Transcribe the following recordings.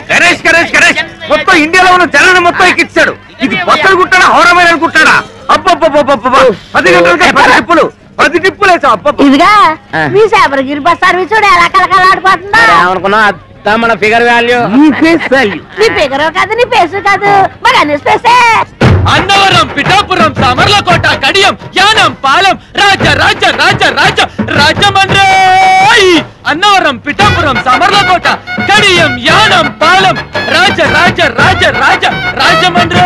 గణేష్ గణేష్ గణేష్ మొత్తం ఇండియాలో ఉన్న జనాన్ని మొత్తం ఎక్కిచ్చాడు. ఇది బస్సులు కుట్టాడా హౌరమైన అనుకుంటాడా? అబ్బబ్బబ్బబ్బబ్బా 10 గంటలకి 10 టిప్పులు 10 టిప్పులు వేసా. ఇదిగా మీ శబరిగిరి బస్ సర్వీస్ ఎలా కలకలాడిపోతుందో అనుకున్నా. మన ఫిగర్ వాల్యూ నీ ఫిగర్ కాదు నీ పేసు కాదు మరి అన్ని స్పేసే. అన్నవరం, పిఠాపురం, సామర్లకోట, కడియం, యానం, పాలెం, రాజ రాజ రాజ రాజ రాజమండ్రి. అన్నవరం, పిఠాపురం, సామర్లకోట, కడియం, యానం, పాలెం, రాజ రాజ రాజ రాజ రాజమండ్రి.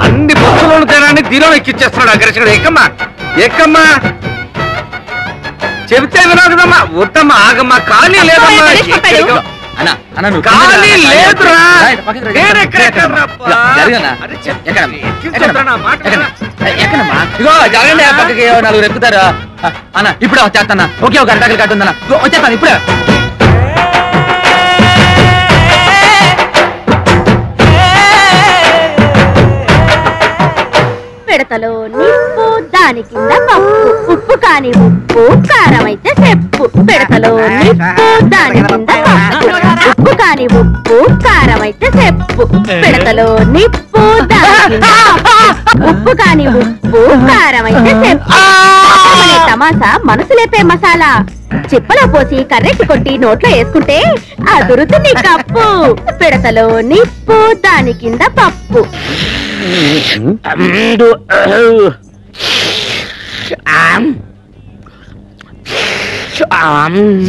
అన్ని బస్సులను తేడాన్ని దీనిలో ఎక్కిచ్చేస్తున్నాడు అగ్రసుడు. ఎక్కమ్మా ఎక్కమ్మా చెబితే వినోదమ్మా. వద్దమ్మా ఆగమ్మా. ఖాళీ లేదమ్మా. ఖాళీ లేదురా. ఇగో జరగండి పక్కకి 4 ఎక్కుతారు అన్న. ఇప్పుడే వచ్చేస్తాను. ఓకే ఒక అరటాకులు కట్టుందన్న. వచ్చేస్తాను ఇప్పుడే. పిడతలో నిప్పు దాని కింద పప్పు ఉప్పు కాని ఉప్పు కారం అయితే చెప్పు. పిడతలో నిప్పు దాని కింద పప్పు ఉప్పు కాని ఉప్పు కారం అయితే చెప్పు. పిడతలో నిప్పు దాని కింద ఉప్పు కాని ఉప్పు కారం అయితే చెప్పు. తమాసా మనసు లేపే మసాలా చిప్పలో పోసి కర్రెట్టి కొట్టి నోట్లో వేసుకుంటే అదురుతుంది కప్పు. పిడతలో నిప్పు దాని కింద పప్పు.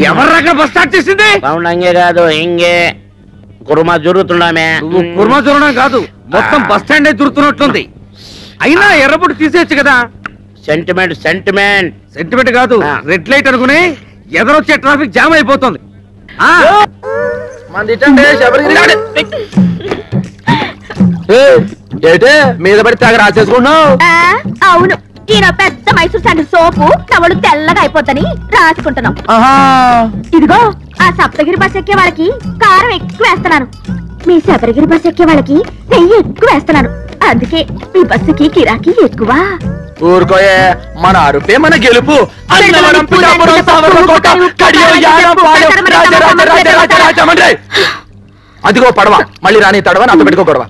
ఎవర్రక్కడ బస్ స్టార్ట్ చేసింది? అవునంగే కాదు ఇంగే కుర్మా జరుగుతున్నామే. కుర్మా జరగడం కాదు మొత్తం బస్ స్టాండ్ జరుగుతున్నట్లుంది. అయినా ఎర్రబుట్టు తీసేయచ్చు కదా. సెంటిమెంట్ సెంటిమెంట్ సెంటిమెంట్ కాదు రెడ్ లైట్ అనుకుని ఎదరొచ్చే ట్రాఫిక్ జామ్ అయిపోతుంది. ఏటే మీద పడి తెగ రాసేసుకున్నావు? అవును ఈయన పెద్ద మైసూర్ శాండిల్ సోపు నవలు తెల్లగా అయిపోతని రాసుకుంటున్నాం. ఇదిగో ఆ సప్తగిరి బస్ ఎక్కే వాళ్ళకి కారం ఎక్కువ వేస్తున్నాను. మీ శబరిగిరి బస్ ఎక్కే వాళ్ళకి నెయ్యి ఎక్కువ వేస్తున్నాను. అందుకే మీ బస్సుకి కిరాకీ ఎక్కువ. ఊరుకోయే మన అరుపే మన గెలుపు. అదిగో పడవ మళ్ళీ రాని తడవ నాతో పెట్టుకో గొడవ.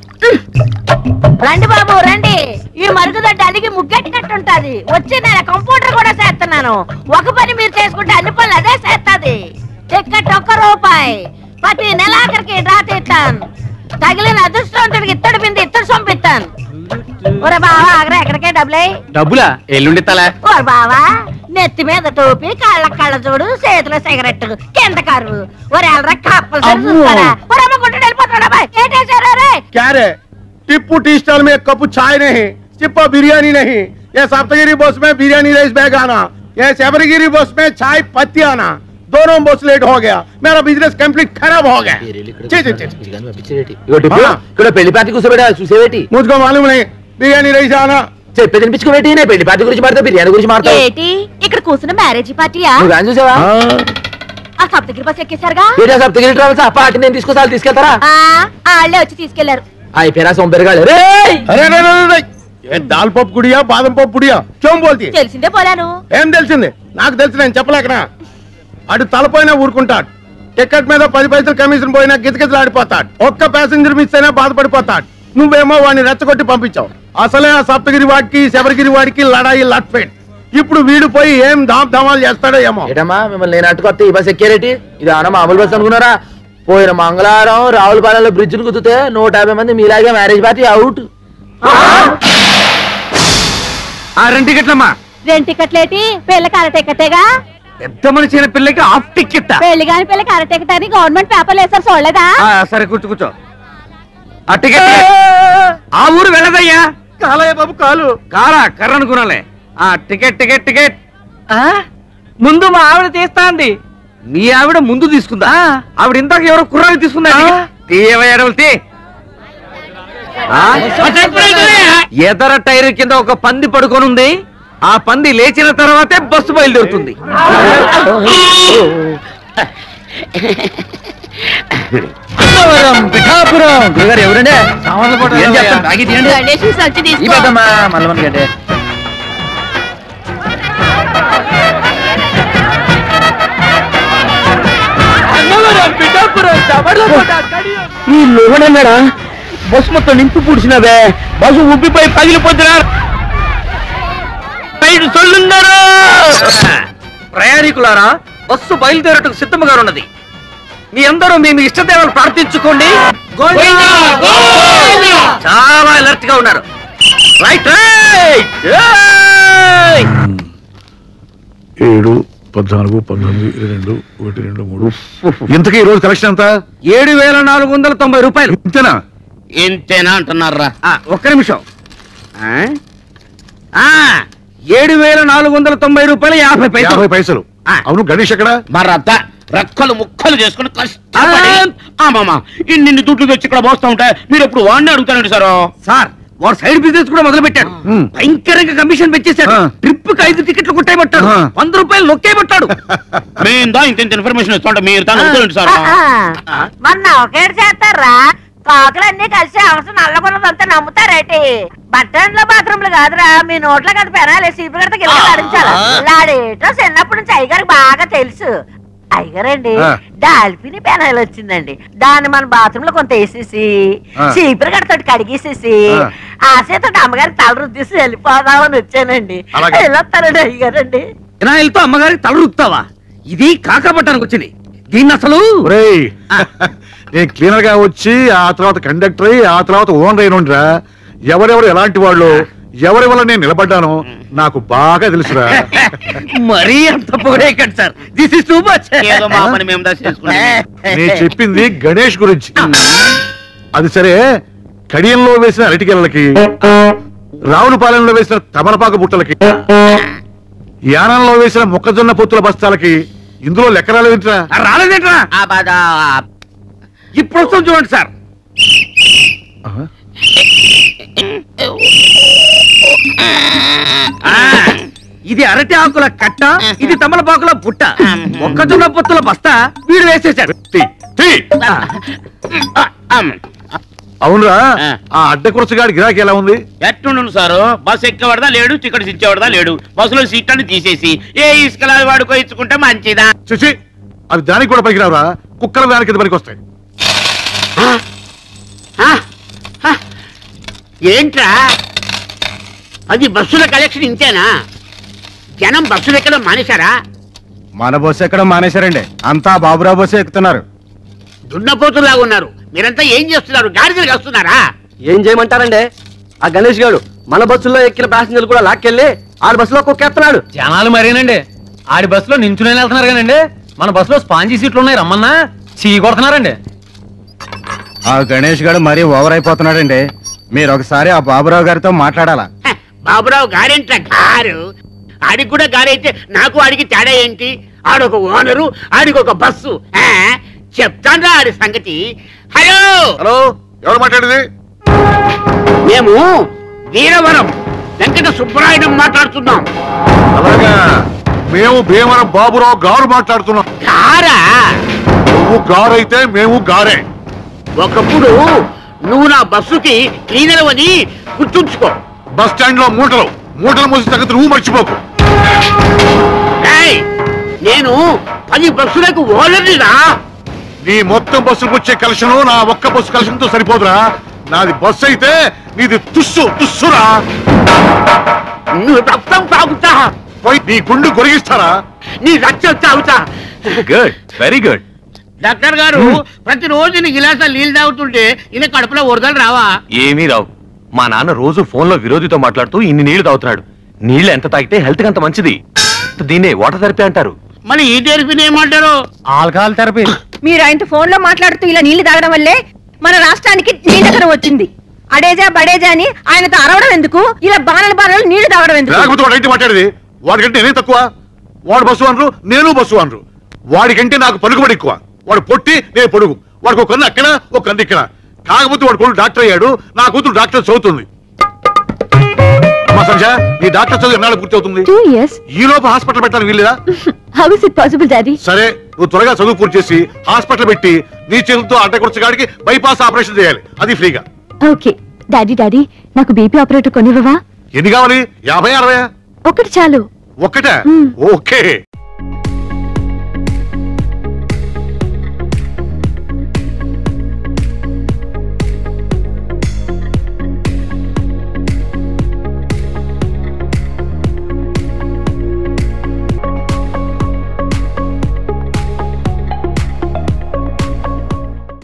రండి బాబు రండి. ఈ మరుగుదొడ్డి అదిగి ముగ్గెట్టినట్టుంటది. వచ్చే నెల కంప్యూటర్ కూడా చేస్తున్నాను. ఒక పని మీరు చేసుకుంటే అన్ని పనులు అదే చేస్తుంది. టికెట్ ₹1 ప్రతి నెలాఖరికి డ్రా తీస్తాను. తగిలిన అదృష్టవంతుడికి ఇత్తడి బింది ఇత్తడి సొంపిస్తాను. ఒరే బావా ఆగరా ఎక్కడికే డబ్బులా ఎల్లుండి తల. ఓరే బావా నెత్తి మీద టోపీ కాళ్ళ కళ్ళ చూడు చేతిలో సిగరెట్ కింద కారు. ఒరే ఎల్రా కప్పలు చూస్తారా? ఒరే అమ్మ గుంట వెళ్ళిపోతాడా బాయ్ ఏంటేసారా రే? क्या रे टिप्पू टी स्टॉल में 1 कप चाय नहीं, चिप्पा बिरयानी नहीं, ये सप्तगिरी बस में बिरयानी राइस बैग आना, ये शबरगिरी बस में चाय पत्ती आना, दोनों बस लेट हो गया. मेरा बिजनेस कंप्लीट खराब हो गया. పెళ్లి పార్టీ కూర్చోబెట్టా చూసేవేటి? मुझको मालूम नहीं. बिरयानी राइस आना చెప్పే తినిపించుకోబెట్టి. నేను పెళ్లి పార్టీ గురించి మాడతా బిర్యానీ గురించి మాడతా. ఏంటి ఇక్కడ కూర్చున్న మ్యారేజ్ పార్టీయా? నువ్వు గాని చూసావా? ఆ సప్తగిరి బస్ ఎక్కేశారుగా. ఏటా సప్తగిరి ట్రావెల్స్ ఆ పార్టీ నేను తీసుకొస్తాను తీసుకెళ్తారా? వాళ్ళే వచ్చి తీసుకెళ్లారు. అయిపోయినా సొంపెరగాడు. अरे ये दाल पप्పు గుడియా బాదం పప్పు గుడియా క్यों बोलती है? తెలిసిందే పోలాను. ఏం తెలిసింది? నాకు తెలుసు నేను చెప్పలేకనా. అటు తలపోయినా ఊరుకుంటాడు. టికెట్ మీద 10 పైసలు కమిషన్ పోయినా గిజగిజలాడిపోతాడు. ఒక్క ప్యాసింజర్ మిస్ అయినా బాధపడిపోతాడు. నువ్వేమో వాడిని రెచ్చగొట్టి పంపించావు. అసలే ఆ సప్తగిరి వాడికి శబరిగిరి వాడికి లడాయి లట్ఫెట్. ఇప్పుడు వీడు పోయి ఏం ధామాలు చేస్తాడో ఏమో. ఏటమ్మా మిమ్మల్ని నేను అట్టుకొస్తే ఈ బస్ ఎక్కేరేటి? ఇది అన్న మామూలు బస్ అనుకున్నారా? పోయిన మంగళవారం రావులపాలెంలో బ్రిడ్జ్ ను కుదితే 150 మంది మీలాగే మ్యారేజ్ పార్టీ అవుట్. 2 టికెట్లమ్మా. 2 టికెట్లేటి? పెళ్లికి అర టికెటేగా. పెద్ద మనిషి అయిన పిల్లకి హాఫ్ టికెట్. పెళ్లి కాని పిల్లకి అర టికెట్ అని గవర్నమెంట్ పేపర్లు వేసారు చూడలేదా? సరే కూర్చో. ఆ టికెట్ ఆ ఊరు వెళ్ళదయ్యా. కాలయ్య బాబు కాలు కాలా కర్ర అనుకున్నాలే. ఆ టికెట్ టికెట్ టికెట్ ముందు మా ఆవిడ తీస్తాంది. మీ ఆవిడ ముందు తీసుకుందా? ఆవిడ ఇందాక ఎవరో కుర్రాన్ని తీసుకుందా? ఎదర టైర్ కింద ఒక పంది పడుకొని ఉంది. ఆ పంది లేచిన తర్వాతే బస్సు బయలుదేరుతుంది. పిఠాపురం గురుగారు ఎవరండి ఏం చెప్తాను తాగి తీయండి గణేష్ సంచి ఈ తీసుకో. పెద్దమ్మా మల్లమని గడ్డే ఈ లోగడన్నాడా బస్సు మొత్తం నింపి పూడ్చినవే బస్సు ఉబ్బిపోయి పగిలిపోతున్నారు ప్రయాణికులారా బస్సు బయలుదేరటకు సిద్ధముగా ఉన్నది. మీ అందరూ మీ మీ ఇష్టదేవాలు ప్రార్థించుకోండి. చాలా అలర్ట్ గా ఉన్నారు. Right right 7, 14, 19, 22, 1, 2, 3. ఇంతకీ ఈ రోజు కలెక్షన్ ఎంత? 7,490 రూపాయలు. ఇంతేనా? ఇంతేనా అంటున్నారా? ఒక్క నిమిషం. 7,490 రూపాయలు 50 పైసలు. 50 పైసలు. అవును గణేష్ ఎక్కడ? మరత రెక్కలు ముక్కలు చేసుకుని కష్టపడి మామ ఇన్ని దుడ్లు తెచ్చి ఇక్కడ పోస్తా ఉంటే మీరు ఎప్పుడు వాడిని అడుగుతానండి సార్. సార్ వాడు సైడ్ బిజినెస్ కూడా మొదలు పెట్టాడు. భయంకరంగా కమిషన్ పెంచేశాడు. ట్రిప్ కి 5 టికెట్లు కొట్టేయబట్టాడు. 100 రూపాయలు నొక్కేయబట్టాడు. మేము ఇంత ఇన్ఫర్మేషన్ ఇస్తుంటే మీరు తాను అడుగుతానండి సార్. మొన్న ఒకేటి చేస్తారా? కాకులన్నీ కలిసి అవసరం నల్లగొన్నదంతా నమ్ముతారేటి? బట్టన్లో బాత్రూమ్లు కాదురా, మీ నోట్లో కదా పెనాలి. సీపు కడితే కింద నడించాలి. లాడేటో చిన్నప్పటి నుంచి అయ్యగారికి బాగా తెలుసు. అయ్యగారండి డాల్ఫిని పెనాయిల్ వచ్చిందండి. దాన్ని మన బాత్రూమ్ లో కొంత వేసేసి చీపురు కడతోటి కడిగేసేసి ఆశతో అమ్మగారికి తల రుద్దేసి వెళ్ళిపోదామని వచ్చానండి. వెళ్ళొస్తానండి అయ్యగారండి. వినాయలతో అమ్మగారికి తల రుద్దుతావా? ఇది కాకపట్టానికి వచ్చింది. దీన్ని అసలు నేను క్లీనర్ గా వచ్చి ఆ తర్వాత కండక్టర్ అయ్యి ఆ తర్వాత ఓనర్ అయినరా. ఎవరెవరు ఎలాంటి వాళ్ళు, ఎవరి వల్ల నేను నిలబడ్డానో నాకు బాగా తెలుసురా. మరీ అంత పొగడేకండి sir. This is too much. ఏదో మా పని మేము చేసుకుంటాం. నేను చెప్పింది గణేష్ గురించి. అది సరే, కడియంలో వేసిన అరటికెళ్ళకి, రావులపాలెంలో వేసిన తమలపాకు బుట్టలకి, యానంలో వేసిన మొక్కజొన్న పొత్తుల బస్తాలకి ఇందులో లెక్క రాలేదేంట్రా? రాలేదేంట్రా? ఇప్పుడు వస్తాం చూడండి సార్. ఇది అరటి ఆకుల కట్ట, ఇది తమలపాకుల బుట్ట, మొక్కజొన్న పొత్తుల బస్తా వీడు వేసేసాడు. అవునరా, ఆ అడ్డ కురసగాడి గిరాకీ ఎలా ఉంది? ఎట్టుండు సారు, బస్సు ఎక్కేవాడదా లేడు, టికెట్ ఇచ్చేవాడదా లేడు. బస్సులో సీట్లను తీసేసి ఏ ఇసుకలా వాడుకో ఇచ్చుకుంటే మంచిదా? చూసి అవి దానికి కూడా పనికిరావురా. కుక్కల దాని కింద పనికి వస్తాయి. ఏంట్రా అది బస్సుల కలెక్షన్ ఇంతేనా? జనం బస్సులు ఎక్కడం మానేశారా? మన బస్సు ఎక్కడ మానేశారండి, అంతా బాబురావు బస్సు ఎక్కుతున్నారు. దున్నపోతులాగా ఉన్నారు. మీరంతా ఏం చేస్తున్నారు? గాడిదలు వస్తున్నారా? ఏం చేయమంటారండి? ఆ గణేష్ గారు మన బస్సులో ఎక్కిన ప్యాసింజర్లు కూడా లాక్కెళ్ళి ఆడి బస్సులో కుక్కేస్తున్నాడు. జనాలు మరేనండి ఆడి బస్సులో నించునే వెళ్తున్నారు కానండి, మన బస్సులో స్పాంజీ సీట్లు ఉన్నాయి రమ్మన్నా చీ కొడుతున్నారండి. ఆ గణేష్ గారు మరీ ఓవర్ అయిపోతున్నాడండి. మీరు ఒకసారి ఆ బాబురావు గారితో మాట్లాడాలా? బాబురావు గారేంట్రా గారు? ఆడికి కూడా గారైతే నాకు ఆడికి తేడా ఏంటి? ఆడొక ఓనరు, ఆడికి ఒక బస్సు. చెప్తాన్రా ఆడి సంగతి. హలో హలో, ఎవరు మాట్లాడేది? మేము వీరవరం వెంకట సుబ్బరాయుడు మాట్లాడుతున్నాం. అలాగా, మేము భీమవరం బాబురావు గారు మాట్లాడుతున్నాం. గారా? నువ్వు గారైతే మేము గారే. ఒకప్పుడు నువ్వు నా బస్సుకి క్లీనర్ అని గుర్తుంచుకో. బస్ స్టాండ్ లో మూటలు మోసి తగ్గదు, నువ్వు మర్చిపోకు. నేను 10 బస్సులకు ఓనర్నిరా. నీ మొత్తం బస్సులకు వచ్చే కలెక్షన్ నా ఒక్క బస్సు కలెక్షన్ తో సరిపోదురా. నాది బస్సు అయితే నీది తుస్సురా. నువ్వు రక్తం తాగుతా, పోయి నీ గుండు గొరిగిస్తారా? నీ రక్తం తాగుతా. Good, very good. డాక్టర్ గారు, ప్రతిరోజు నీ గిలాసాలు నీళ్ళు తాగుతుంటే ఈయన కడుపులో వరదలు రావా? ఏమీ రావు. మా నాన్న రోజు ఫోన్ లో విరోధితో మాట్లాడుతూ ఇన్ని నీళ్లు తాగుతున్నాడు. నీళ్లు ఎంత తాగితే హెల్త్ కి అంత మంచిది. దీన్నే వాటర్ థెరపీ అంటారు. మరి ఈ థెరపీని ఏమంటారు? Alcohol therapy. మీరు ఆయనతో ఫోన్ లో మాట్లాడుతూ ఇలా నీళ్లు తాగడం వల్లే మన రాష్ట్రానికి నీళ్ళకర వచ్చింది. అడేజా బడేజా అని ఆయనతో అరవడం ఎందుకు? ఇలా బాణలు నీళ్లు తాగడం ఎందుకు? లేకపోతే వాడు అయితే మాట్లాడేది. వాడికంటే నేనే తక్కువ. వాడు బస్సు అనరు, నేను బస్సు అనరు. వాడికంటే నాకు పలుకుబడి ఎక్కువ. వాడు పొట్టి, నేను పొడుగు. వాడికి ఒక కన్ను అక్కడ, ఒక కన్ను ఇక్కడ. కాకపోతే వాడు కొడుకు డాక్టర్ అయ్యాడు, నా కూతురు డాక్టర్ చదువుతుంది. అమ్మా సంధ్య నీ డాక్టర్ చదువు ఎన్నాళ్ళు పూర్తి అవుతుంది 2 years. ఈ లోపు హాస్పిటల్ పెట్టాలని వీల్లేదా How is it possible, Daddy? సరే నువ్వు త్వరగా చదువు పూర్తి చేసి హాస్పిటల్ పెట్టి నీ చేతులతో అడ్డకొచ్చగాడికి బైపాస్ ఆపరేషన్ చేయాలి అది ఫ్రీగా. ఓకే డాడీ నాకు బీపీ ఆపరేటర్ కొనివ్వవా? ఎన్ని కావాలి 50 60? ఒకటి చాలు. ఒక్కటే? ఓకే.